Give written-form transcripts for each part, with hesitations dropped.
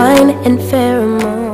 wine and pheromone.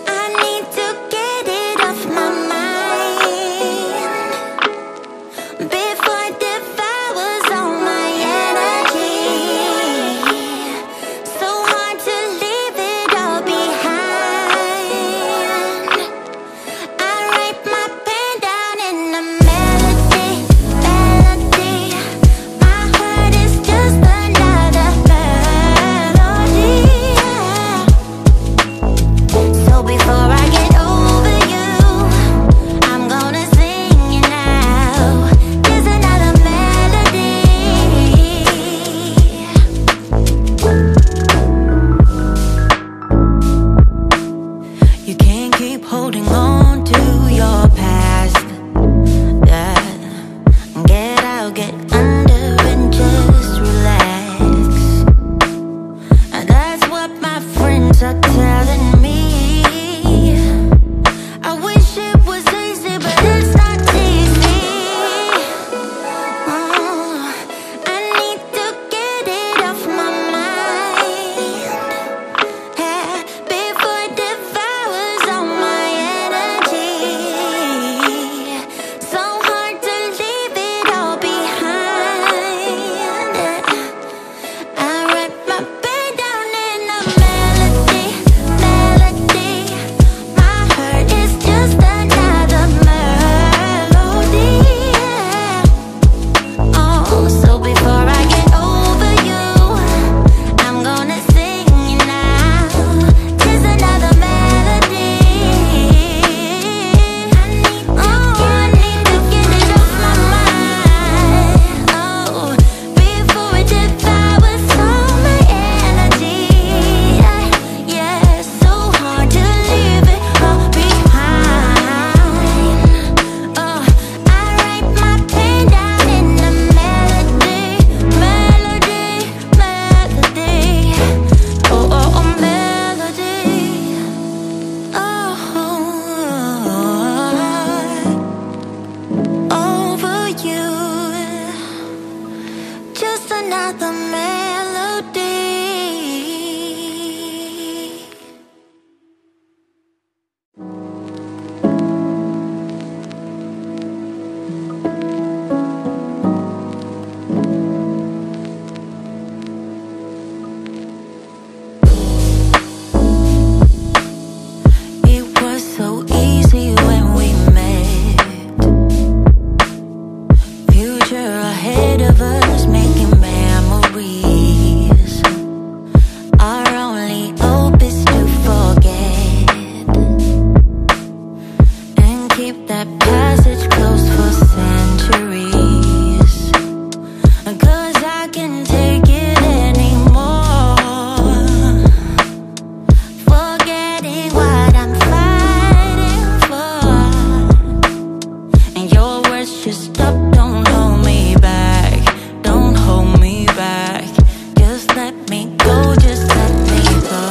I need to get it off my mind. another melody. It was so easy when we met. Future ahead of us, making memories. Our only hope is to forget and keep that passage closed for centuries. 'Cause I can't take it anymore. Forgetting what I'm fighting for, and your words just stop. Don't hold me back, don't hold me back. Just let me go, just let me go.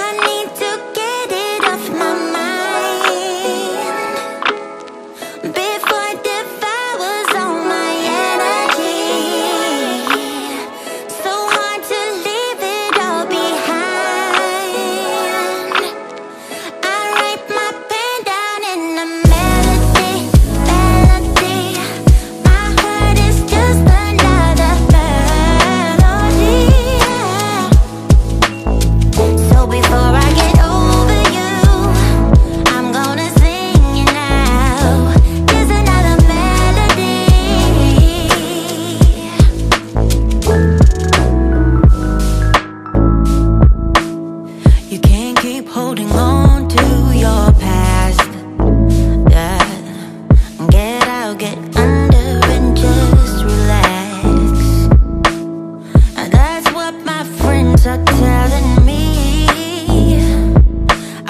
I need to get it off my mind before it devours all my energy. So hard to leave it all behind. I write my pen down in a melody, melody. My heart is just another melody. So before I get over you, I'm gonna sing you now. Just another melody. You can't keep holding on to your past. Yeah. Get out, get under and just relax. And that's what my friends are telling me.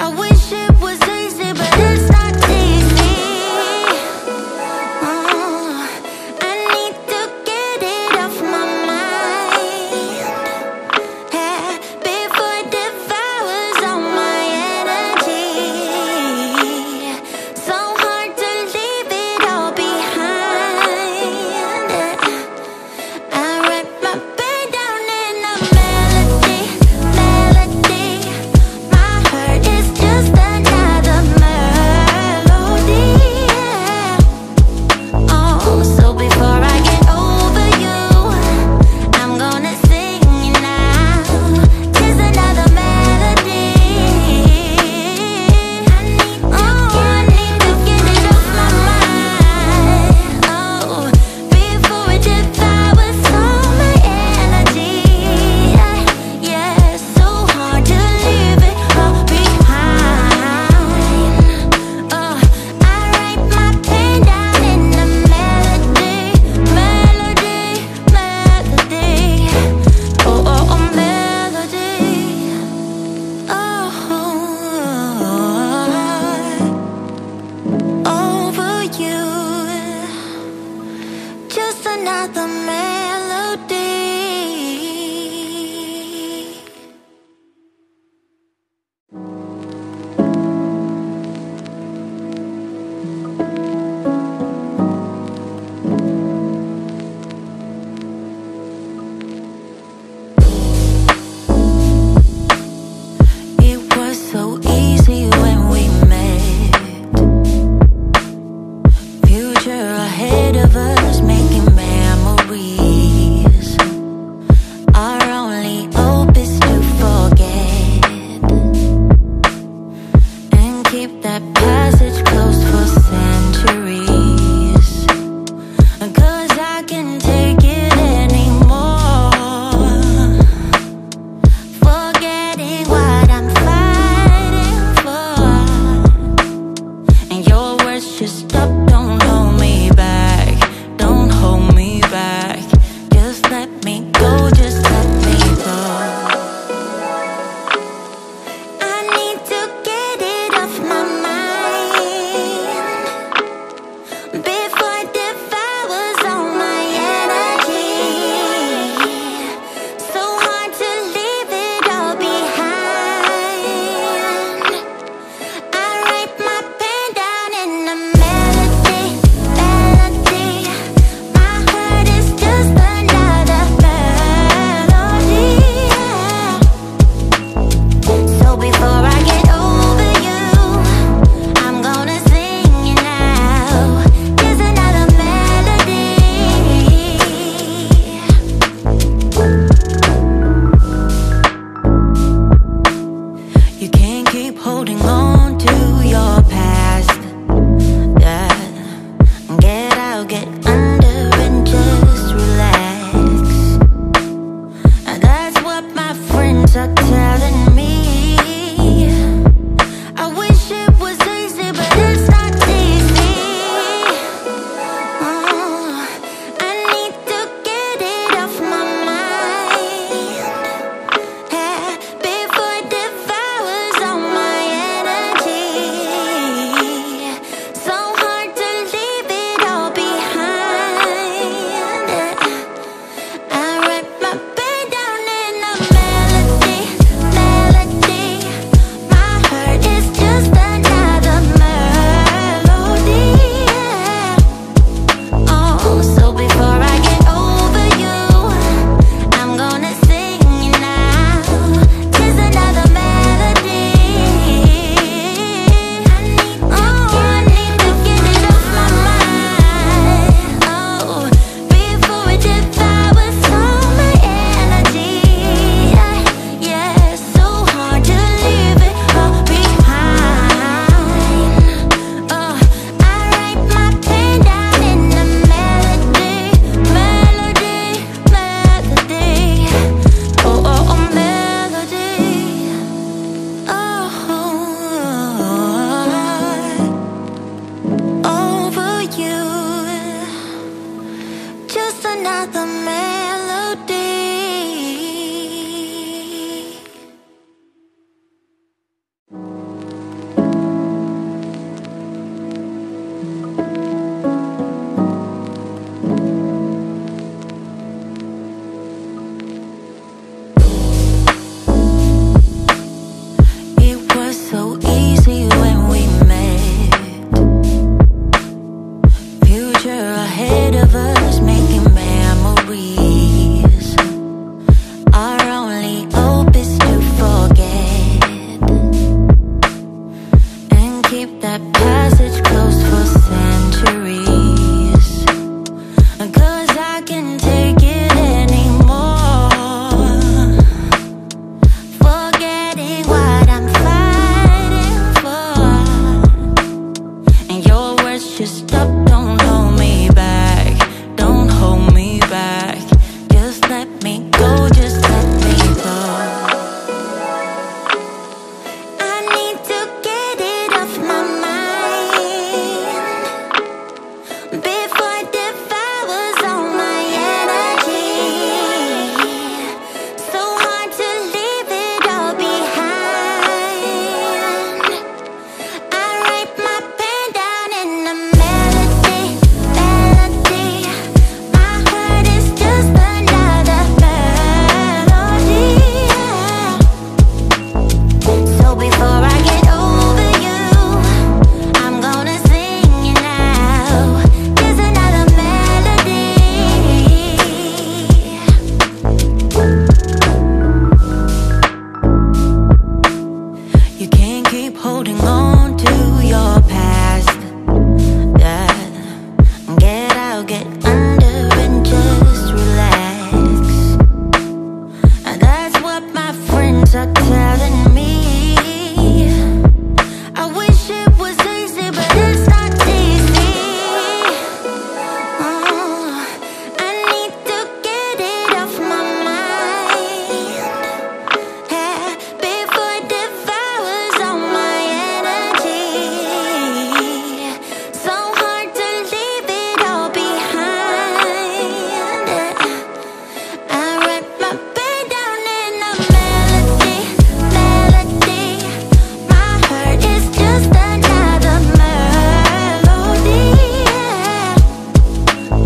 I wish it was easy, but it's not easy. I need to get it off my mind, yeah, before it devours all my energy. So hard to leave it all behind. I write my pen down in a melody, melody. My heart is just another melody. Oh, so before I get over you, I'm gonna sing you now. Just another melody. I need to get it off my mind. Oh, before it devours all my energy. Yeah, so hard to leave it all behind. Oh, I write my pen down in a melody, melody, melody. Oh, oh, oh, melody. Oh, over you. Just another melody. It was so easy when we met. Future ahead of us, making memories. Our only hope is to forget and keep that passage closed for centuries. 'Cause I can't take it anymore. Forgetting what I'm fighting for, and your words just stop. Don't hold me back, don't hold me back. Just let me go, just let me go. I need to get it off my mind passage closed for centuries. 'Cause I can't take it anymore. Forgetting what I'm fighting for. And your words just stop, don't hold me back. Don't hold me back. Just let me go, just let me go. I need to get it off my mind before it devours all my energy. So hard to leave it all behind. I write my pen down in a melody, melody. My heart is just another melody. So before I get over you, I'm gonna sing it now. There's another melody. You can't keep holding on to your past. Yeah. Get out, get under and just relax. And that's what my friends are telling me. I wish it was easy, but it's not easy. I need to get it off my mind, yeah, before it devours all my energy. So hard to leave it all behind. I write my pen down in a melody, melody. My heart is just another melody.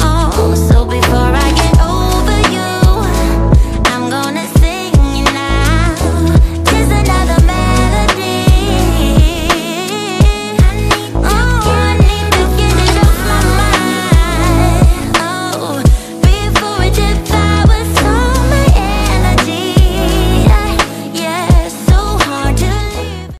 Oh, so before I get over you, I'm gonna sing it now. There's another melody. I need to get it off my mind. Oh, before it devours